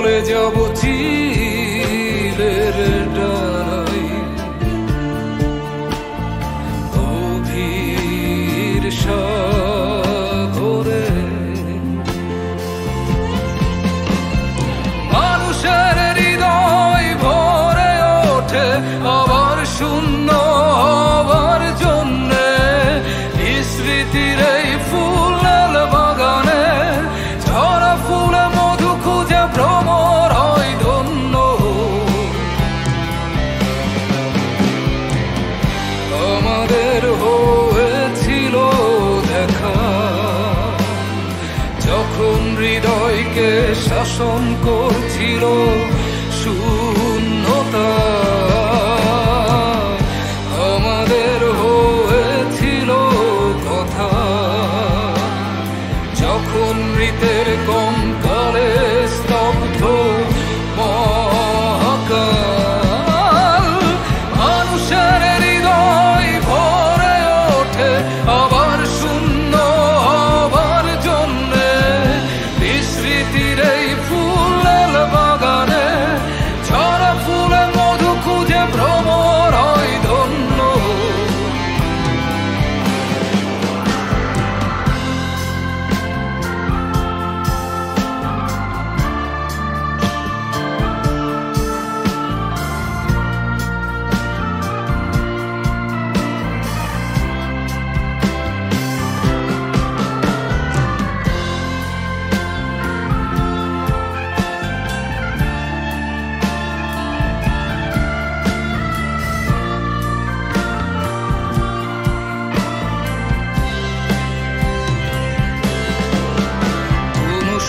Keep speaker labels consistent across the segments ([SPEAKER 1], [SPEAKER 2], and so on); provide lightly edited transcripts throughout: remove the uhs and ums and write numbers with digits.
[SPEAKER 1] চলে যাব চিলের ডানায়, গভীর সাগরে। মানুষের হৃদয় ভরে ওঠে আবার শূন্য হবার জন্যে, স্মৃতির এই ফুলের বাগানে ঝরা ফুলে মধু খুঁজে ভ্রমর হয় ধন্য। আমাদের হয়েছিল দেখা যখন হৃদয়কে শাসন করছিল শূন্যতা। আমাদের হয়েছিল কথা যখন মৃতের কঙ্কালে স্তব্ধ মহাকাল। মানুষের হৃদয় ভরে ওঠে আবার শূন্য হবার জন্যে, বিস্মৃতির এই ফুলের বাগানে ঝরা ফুলে মধু খুঁজে ভ্রমর হয় ধন্য।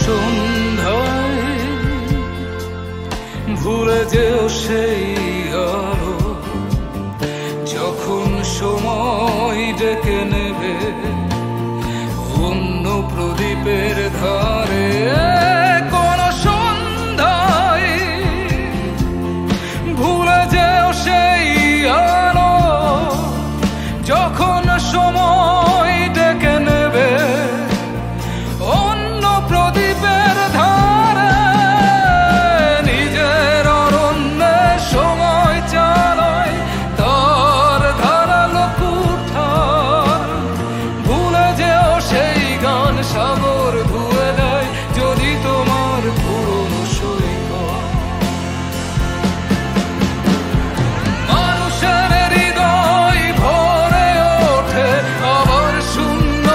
[SPEAKER 1] সন্ধ্যায় ভুলে যেও সেই আলো যখন সময় ডেকে নেবে অন্য প্রদীপের ধারে। কোন সন্ধ্যায় ভুলে যেও সেই আলো যখন সময় ডেকে নেবে অন্য প্রদীপের ধারে। নিজের অরণ্যে সময় চালায় তার ধারালো কুঠার, ভুলে যেও সেই গান সাগর ধুয়ে দেয় যদি তোমার পুরনো সৈকত। মানুষের হৃদয় ভরে ওঠে আবার শূন্য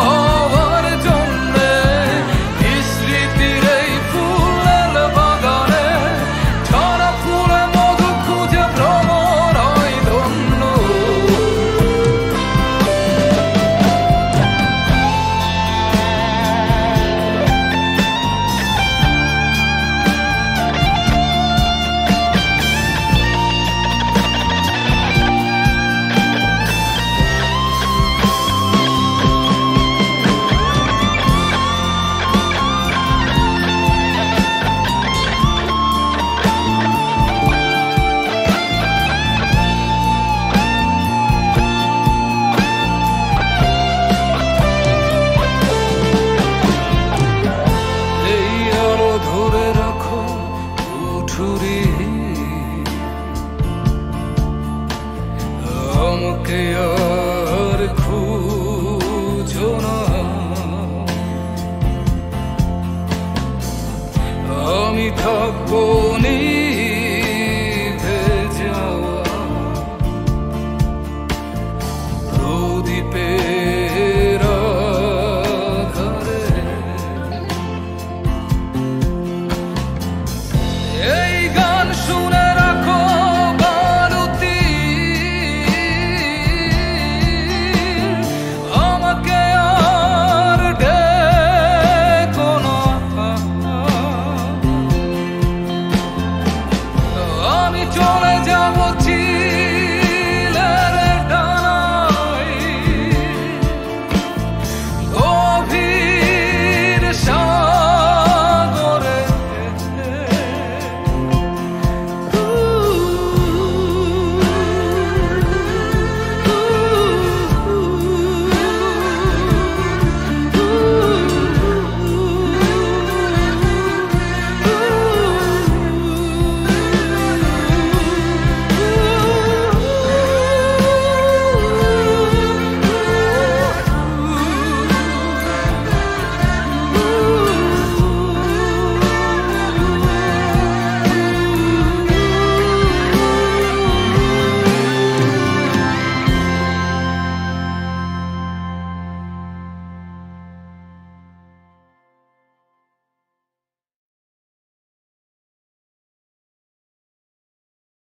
[SPEAKER 1] হবার জন্যে, স্মৃতির এই ফুলের বাগানে ঝরা ফুলে মধু খুঁজে ভ্রমর হয় ধন্য। এই আলো ধরে রাখো কুঠুরি, আমাকে আর খুঁজো না। আমি থাকবো নিভে যাওয়া প্রদীপের আধারে। এই গান শুনে রাখো বালতি, আমাকে আর ডেকো না। আমি চলে